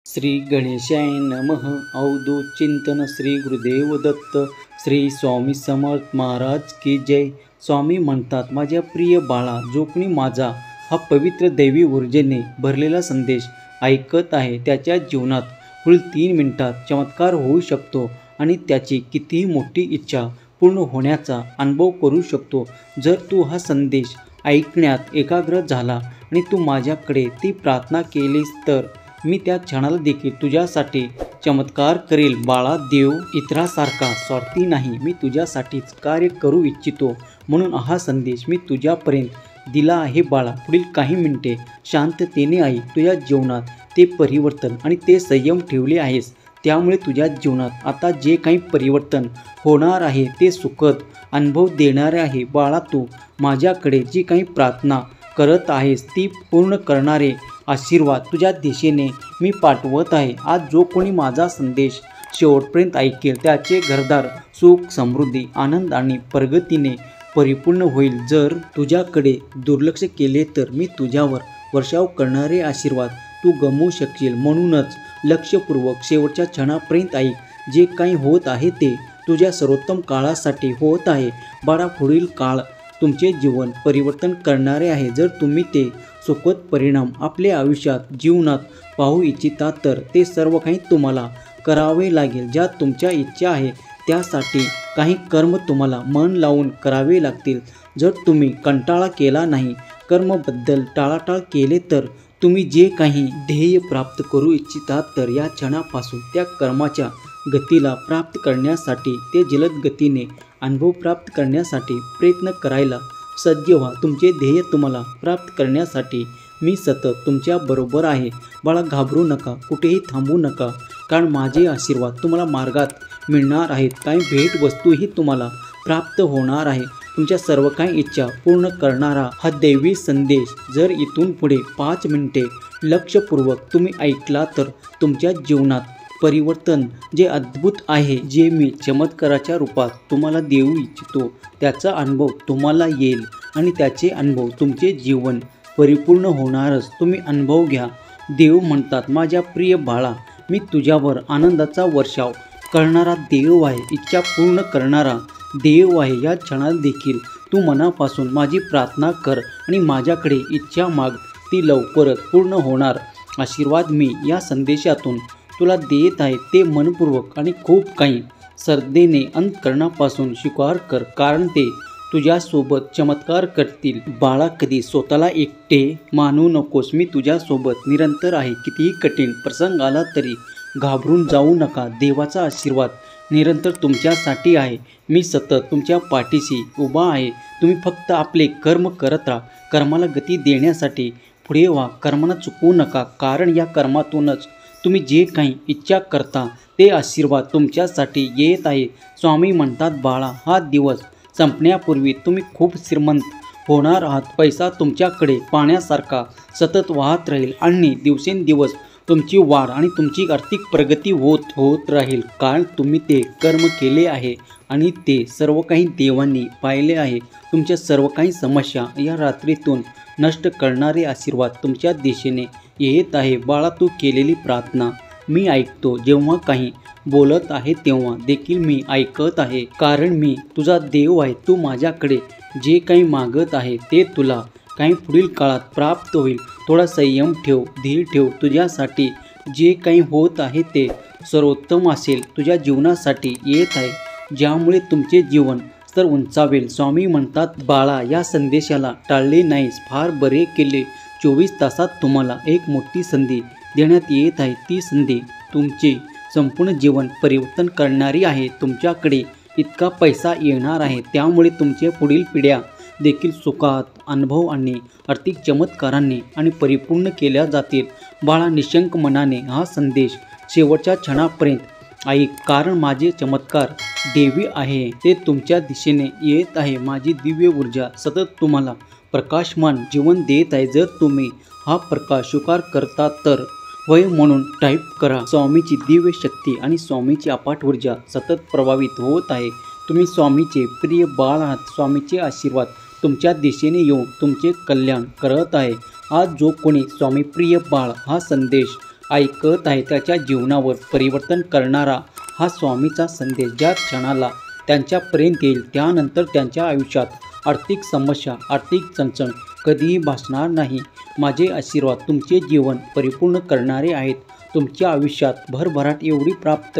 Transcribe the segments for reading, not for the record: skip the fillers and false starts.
श्री गणेशाय नमः. अवधूत चिंतन श्री गुरुदेव दत्त. श्री स्वामी समर्थ महाराज की जय. स्वामी म्हणतात, माझ्या प्रिय बाळा, जो कोणी माझा हा पवित्र दैवी ऊर्जेने भरलेला संदेश ऐकत आहे त्याच्या जीवनात पुढील 3 मिनिटात चमत्कार होऊ शकतो आणि त्याची कितीही मोठी इच्छा पूर्ण होण्याचा अनुभव करू शकतो. जर तू हा संदेश ऐकण्यात एकाग्र झाला आणि तू माझ्याकडे ती प्रार्थना केलीस तर मी त्या क्षणाला देखील तुझ्यासाठी चमत्कार करेल. बाळा, देव इतरांसारखा स्वार्थी नाही. मी तुझ्यासाठीच कार्य करू इच्छितो म्हणून हा संदेश मी तुझ्यापर्यंत दिला आहे. बाळा, पुढील काही मिनिटे शांततेने ऐक. तुझ्या जीवनात ते परिवर्तन आणि ते संयम ठेवले आहेस, त्यामुळे तुझ्या जीवनात आता जे काही परिवर्तन होणार आहे ते सुखद अनुभव देणारे आहे. बाळा, तू माझ्याकडे जी काही प्रार्थना करत आहेस ती पूर्ण करणारे आशीर्वाद तुझ्या दिशेने मी पाठवत आहे. आज जो कोणी माझा संदेश शेवटपर्यंत ऐकेल त्याचे घरदार सुख, समृद्धी, आनंद आणि प्रगतीने परिपूर्ण होईल. जर तुझ्याकडे दुर्लक्ष केले तर मी तुझ्यावर वर्षाव करणारे आशीर्वाद तू गमवू शकशील. म्हणूनच लक्षपूर्वक शेवटच्या क्षणापर्यंत ऐक. जे काही होत आहे ते तुझ्या सर्वोत्तम काळासाठी होत आहे. बाळा, पुढील काळ तुमचे जीवन परिवर्तन करणारे आहे. जर तुम्ही ते सुखद परिणाम आपल्या आयुष्यात जीवनात पाहू इच्छिता तर ते सर्व काही तुम्हाला करावे लागेल. ज्या तुमच्या इच्छा आहे त्यासाठी काही कर्म तुम्हाला मन लावून करावे लागतील. जर तुम्ही कंटाळा केला नाही, कर्मबद्दल टाळाटाळ केले तर तुम्ही जे काही ध्येय प्राप्त करू इच्छिता तर या क्षणापासून त्या कर्माच्या गतीला प्राप्त करण्यासाठी ते जलद गतीने अनुभव प्राप्त करण्यासाठी प्रयत्न करायला सज्ज व्हा. तुमचे ध्येय तुम्हाला प्राप्त करण्यासाठी मी सतत तुमच्या बरोबर आहे. बाळा, घाबरू नका, कुठेही थांबू नका, कारण माझे आशीर्वाद तुम्हाला मार्गात मिळणार आहेत. काही भेटवस्तूही तुम्हाला प्राप्त होणार आहे. तुमच्या सर्व काही इच्छा पूर्ण करणारा हा दैवी संदेश जर इथून पुढे 5 मिनिटे लक्षपूर्वक तुम्ही ऐकला तर तुमच्या जीवनात परिवर्तन जे अद्भुत आहे, जे मी चमत्काराच्या रूपात तुम्हाला देऊ इच्छितो त्याचा अनुभव तुम्हाला येईल आणि त्याचे अनुभव तुमचे जीवन परिपूर्ण होणारच. तुम्ही अनुभव घ्या. देव म्हणतात, माझ्या प्रिय बाळा, मी तुझ्यावर आनंदाचा वर्षाव करणारा देव आहे, इच्छा पूर्ण करणारा देव आहे. या क्षणात देखील तू मनापासून माझी प्रार्थना कर आणि माझ्याकडे इच्छा माग, ती लवकरच पूर्ण होणार. आशीर्वाद मी या संदेशातून तुला देत आहे ते मनपूर्वक आणि खूप काही श्रद्धेने अंतःकरणापासून स्वीकार कर, कारण ते तुझ्यासोबत चमत्कार करतील. बाळा, कधी स्वतःला एकटे मानू नकोस. मी तुझ्यासोबत निरंतर आहे. कितीही कठीण प्रसंग आला तरी घाबरून जाऊ नका. देवाचा आशीर्वाद निरंतर तुमच्यासाठी आहे. मी सतत तुमच्या पाठीशी उभा आहे. तुम्ही फक्त आपले कर्म करत राहा. कर्माला गती देण्यासाठी पुढे व्हा. कर्मांना चुकवू नका, कारण या कर्मातूनच तुम्ही जे काही इच्छा करता ते आशीर्वाद तुमच्यासाठी येत आहे. स्वामी म्हणतात, बाळा, हा दिवस संपण्यापूर्वी तुम्ही खूप श्रीमंत होणार आहात. पैसा तुमच्याकडे पाण्यासारखा सतत वाहत राहील आणि दिवसेंदिवस तुमची वाढ आणि तुमची आर्थिक प्रगती होत राहील, कारण तुम्ही ते कर्म केले आहे आणि ते सर्व काही देवांनी पाहिले आहे. तुमच्या सर्व काही समस्या या रात्रीतून नष्ट करणारे आशीर्वाद तुमच्या दिशेने येत आहे. बाळा, तू केलेली प्रार्थना मी ऐकतो. जेव्हा काही बोलत आहे तेव्हा देखील मी ऐकत आहे, कारण मी तुझा देव आहे. तू माझ्याकडे जे काही मागत आहे ते तुला काही पुढील काळात प्राप्त होईल. थोडा संयम ठेव, धीर ठेव. तुझ्यासाठी जे काही होत आहे ते सर्वोत्तम असेल. तुझ्या जीवनासाठी येत आहे, ज्यामुळे तुमचे जीवन तर उंचावेल. स्वामी म्हणतात, बाळा, या संदेशाला टाळले नाहीस. फार बरे केले. 24 तासात तुम्हाला एक मोठी संधी देण्यात येत आहे. ती संधी तुमचे संपूर्ण जीवन परिवर्तन करणारी आहे. तुमच्याकडे इतका पैसा येणार आहे, त्यामुळे तुमच्या पुढील पिढ्या देखील सुखात, अनुभव आणि आर्थिक चमत्कारांनी आणि परिपूर्ण केल्या जातील. बाळा, निशंक मनाने हा संदेश शेवटच्या क्षणापर्यंत ऐक, कारण माझे चमत्कार देवी आहे. ते तुमच्या दिशेने येत आहे. माझी दिव्य ऊर्जा सतत तुम्हाला प्रकाशमान जीवन देत आहे. जर तुम्ही हा प्रकाश स्वीकार करता तर वय म्हणून टाईप करा. स्वामीची दिव्य शक्ती आणि स्वामीची अफाट ऊर्जा सतत प्रभावित होत आहे. तुम्ही स्वामीचे प्रिय बाळ आहात. स्वामीचे आशीर्वाद तुमच्या दिशेने येऊन तुमचे कल्याण करत आहे. आज जो कोणी स्वामी प्रिय बाळ हा संदेश ऐकत आहे त्याच्या जीवनावर परिवर्तन करणारा हा स्वामीचा संदेश ज्या क्षणाला त्यांच्यापर्यंत येईल त्यानंतर त्यांच्या आयुष्यात आर्थिक समस्या, आर्थिक चणचण कधीही भासणार नाही. माझे आशीर्वाद तुमचे जीवन परिपूर्ण करणारे आहेत. तुमच्या आयुष्यात भरभराट एवढी प्राप्त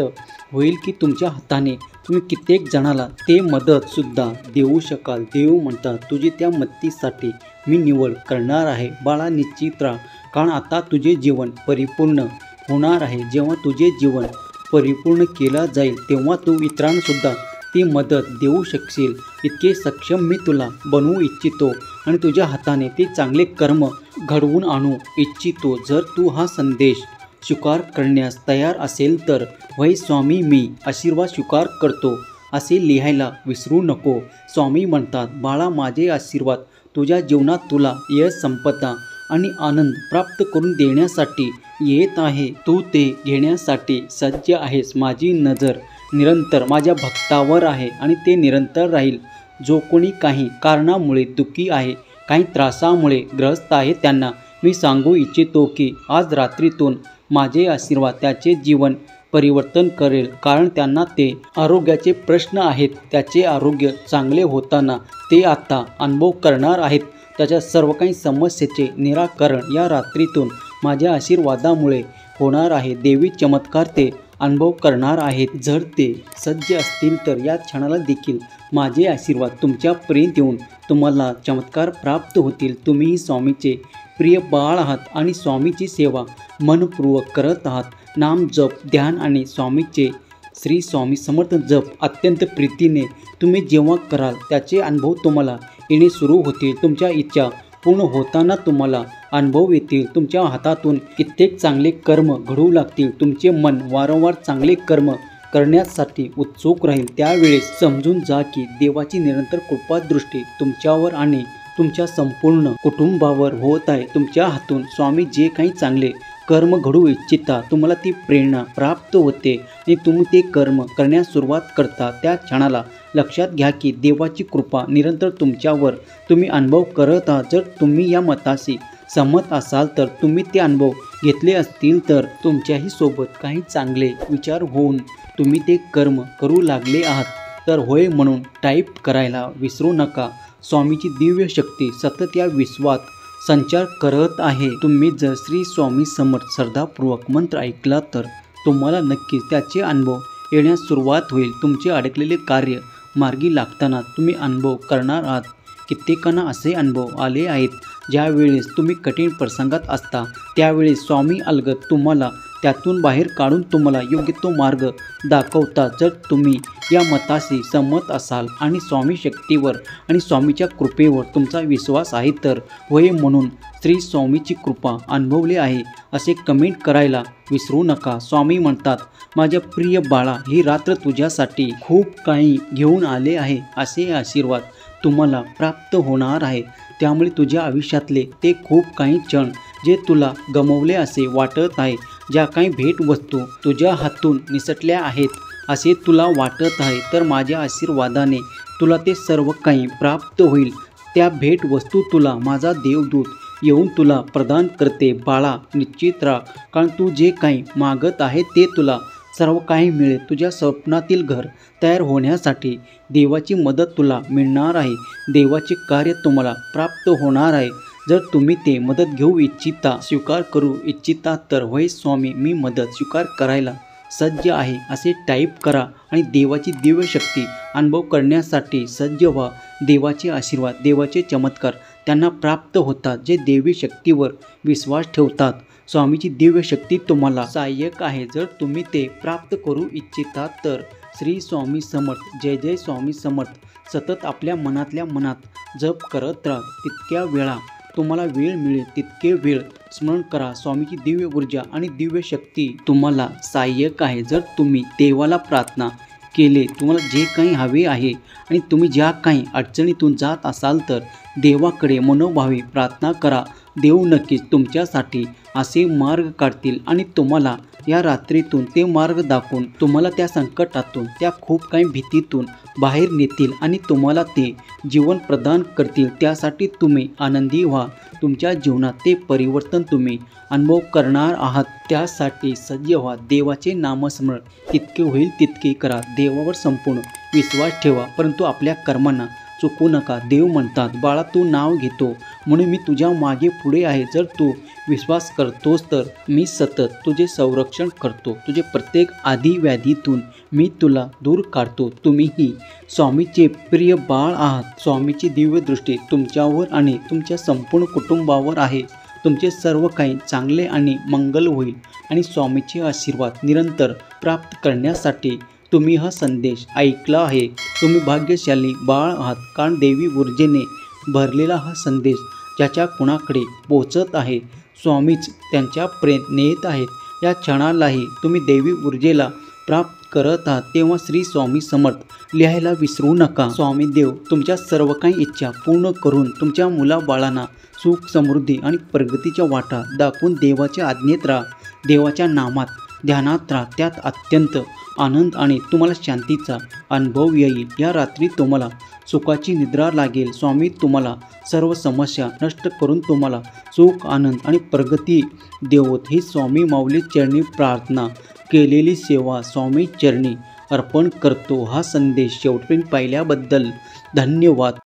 होईल की तुमच्या हाताने तुम्ही कित्येक जणाला ते मदतसुद्धा देऊ शकाल. देव म्हणतात तुझे त्या मदतीसाठी मी निवड करणार आहे. बाळा निश्चित राहा, कारण आता तुझे जीवन परिपूर्ण होणार आहे. जेव्हा तुझे जीवन परिपूर्ण केला जाईल तेव्हा तू इतरांनासुद्धा ती मदत देऊ शकशील. इतके सक्षम मी तुला बनवू इच्छितो आणि तुझ्या हाताने ते चांगले कर्म घडवून आणू इच्छितो. जर तू हा संदेश स्वीकार करण्यास तयार असेल तर वै स्वामी मी आशीर्वाद स्वीकार करतो असे लिहायला विसरू नको. स्वामी म्हणतात बाळा माझे आशीर्वाद तुझ्या जीवनात तुला यश, संपदा आणि आनंद प्राप्त करून देण्यासाठी येत आहे. तू ते घेण्यासाठी सज्ज आहेस. माझी नजर निरंतर माझ्या भक्तावर आहे आणि ते निरंतर राहील. जो कोणी काही कारणामुळे दुःखी आहे, काही त्रासामुळे ग्रस्त आहे त्यांना मी सांगू इच्छितो की आज रात्रीतून माझे आशीर्वाद त्याचे जीवन परिवर्तन करेल. कारण त्यांना ते आरोग्याचे प्रश्न आहेत, त्याचे आरोग्य चांगले होताना ते आता अनुभव करणार आहेत. त्याच्या सर्व काही समस्येचे निराकरण या रात्रीतून माझ्या आशीर्वादामुळे होणार आहे. देवी चमत्कार ते अनुभव करणार आहेत. जर ते सज्ज असतील तर या क्षणाला देखील माझे आशीर्वाद तुमच्यापर्यंत येऊन तुम्हाला चमत्कार प्राप्त होतील. तुम्ही स्वामीचे प्रिय बाळ आहात आणि स्वामीची सेवा मनपूर्वक करत आहात. नाम जप, ध्यान आणि स्वामीचे श्री स्वामी समर्थ जप अत्यंत प्रीतीने तुम्ही जेव्हा कराल त्याचे अनुभव तुम्हाला येणे सुरू होतील. तुमच्या इच्छा पूर्ण होताना तुम्हाला अनुभव येतील. तुमच्या हातातून कित्येक चांगले कर्म घडू लागतील. तुमचे मन वारंवार चांगले कर्म करण्यासाठी उत्सुक राहील. त्यावेळेस समजून जा की देवाची निरंतर कृपादृष्टी तुमच्यावर आणि तुमच्या संपूर्ण कुटुंबावर होत आहे. तुमच्या हातून स्वामी जे काही चांगले कर्म घडू इच्छिता तुम्हाला ती प्रेरणा प्राप्त होते आणि तुम्ही ते कर्म करण्यास सुरुवात करता. त्या क्षणाला लक्षात घ्या की देवाची कृपा निरंतर तुमच्यावर तुम्ही अनुभव करत आहात. जर तुम्ही या मताशी सहमत असाल तर तुम्ही ते अनुभव घेतले असतील तर तुमच्याही सोबत काही चांगले विचार होऊन तुम्ही ते कर्म करू लागले आहात तर होय म्हणून टाईप करायला विसरू नका. स्वामीची दिव्य शक्ती सतत या विश्वात संचार करत आहे. तुम्ही जर श्री स्वामी समर्थ श्रद्धापूर्वक मंत्र ऐकला तर तुम्हाला नक्कीच त्याचे अनुभव येण्यास सुरुवात होईल. तुमचे अडकलेले कार्य मार्गी लागताना तुम्ही अनुभव करणार आहात. कित्येकांना असे अनुभव आले आहेत ज्यावेळेस तुम्ही कठीण प्रसंगात असता त्यावेळेस स्वामी अलगद तुम्हाला त्यातून बाहेर काढून तुम्हाला योग्य तो मार्ग दाखवतात. जर तुम्ही या मताशी सहमत असाल आणि स्वामी शक्तीवर आणि स्वामीच्या कृपेवर तुमचा विश्वास आहे तर होय म्हणून श्री स्वामीची कृपा अनुभवली आहे असे कमेंट करायला विसरू नका. स्वामी म्हणतात माझ्या प्रिय बाळा, ही रात्र तुझ्यासाठी खूप काही घेऊन आले आहे. असे आशीर्वाद तुम्हाला प्राप्त होणार आहे. त्यामुळे तुझ्या आयुष्यातले ते खूप काही क्षण जे तुला गमवले असे वाटत आहे, ज्या काही भेटवस्तू तुझ्या हातून निसटल्या आहेत असे तुला वाटत आहे, तर माझ्या आशीर्वादाने तुला ते सर्व काही प्राप्त होईल. त्या भेटवस्तू तुला माझा देवदूत येऊन तुला प्रदान करते. बाळा निश्चित राहा, कारण तू जे काही मागत आहे ते तुला सर्व काही मिळेल. तुझ्या स्वप्नातील घर तयार होण्यासाठी देवाची मदत तुला मिळणार आहे. देवाचे कार्य तुम्हाला प्राप्त होणार आहे. जर तुम्ही ते मदत घेऊ इच्छिता, स्वीकार करू इच्छिता तर होय स्वामी मी मदत स्वीकार करायला सज्ज आहे असे टाईप करा आणि देवाची दिव्य शक्ती अनुभव करण्यासाठी सज्ज व्हा. देवाचे आशीर्वाद, देवाचे चमत्कार त्यांना प्राप्त होतात जे देवी शक्तीवर विश्वास ठेवतात. स्वामीची दिव्य शक्ती तुम्हाला सहाय्यक आहे. जर तुम्ही ते प्राप्त करू इच्छिता तर श्री स्वामी समर्थ, जय जय स्वामी समर्थ सतत आपल्या मनातल्या मनात जप करत राहा. तितक्या वेळा तुम्हाला वेळ मिळेल तितके वेळ स्मरण करा. स्वामीची दिव्य ऊर्जा आणि दिव्य शक्ती तुम्हाला सहाय्यक आहे. जर तुम्ही देवाला प्रार्थना केले, तुम्हाला जे काही हवे आहे आणि तुम्ही ज्या काही अडचणीतून जात असाल तर देवाकडे मनोभावे प्रार्थना करा. देव नक्कीच तुमच्यासाठी असे मार्ग काढतील आणि तुम्हाला या रात्रीतून ते मार्ग दाखवून तुम्हाला त्या संकटातून, त्या खूप काही भीतीतून बाहेर नेतील आणि तुम्हाला ते जीवन प्रदान करतील। त्यासाठी तुम्ही आनंदी व्हा। तुमच्या जीवनात ते परिवर्तन तुम्ही अनुभव करणार आहात। त्यासाठी सज्ज व्हा। देवाचे नामस्मरण जितके होईल तितके करा। देवावर संपूर्ण विश्वास ठेवा, परंतु आपल्या कर्मांना चुकू नका। देव म्हणतात, बाळा तू नाव घेतो म्हणून मी तुझ्या मागे पुढे आहे। जर तू विश्वास करतोस तर मी सतत तुझे संरक्षण करतो। तुझे प्रत्येक आधी व्याधीतून मी तुला दूर काढतो। तुम्हीही स्वामीचे प्रिय बाळ आहात। स्वामीची दिव्य दृष्टी तुमच्यावर आणि तुमच्या संपूर्ण कुटुंबावर आहे। तुमचे सर्व काही चांगले आणि मंगल होईल आणि स्वामीचे आशीर्वाद निरंतर प्राप्त करण्यासाठी तुम्ही हा संदेश ऐकला आहे। तुम्ही भाग्यशाली बाळ आहात, कारण देवी ऊर्जेने भरलेला हा संदेश ज्याच्या कुणाकडे पोचत आहे, स्वामीच त्यांच्या प्रेम नेत आहेत। या क्षणालाही तुम्ही देवी ऊर्जेला प्राप्त करत आहात, तेव्हा श्री स्वामी समर्थ लिहायला विसरू नका। स्वामी देव तुमच्या सर्व काही इच्छा पूर्ण करून तुमच्या मुलाबाळांना सुख, समृद्धी आणि प्रगतीच्या वाटा दाखवून देवाच्या आज्ञेत राहा। देवाच्या नामात ध्यानात राहा, त्यात अत्यंत आनंद आणि तुम्हाला शांतीचा अनुभव येईल। या रात्री तुम्हाला सुखाची निद्रा लागेल। स्वामी तुम्हाला सर्व समस्या नष्ट करून तुम्हाला सुख, आनंद आणि प्रगती देवोत। ही स्वामी माऊली चरणी प्रार्थना केलेली सेवा स्वामी चरणी अर्पण करतो। हा संदेश शेवटपर्यंत पाहिल्याबद्दल धन्यवाद।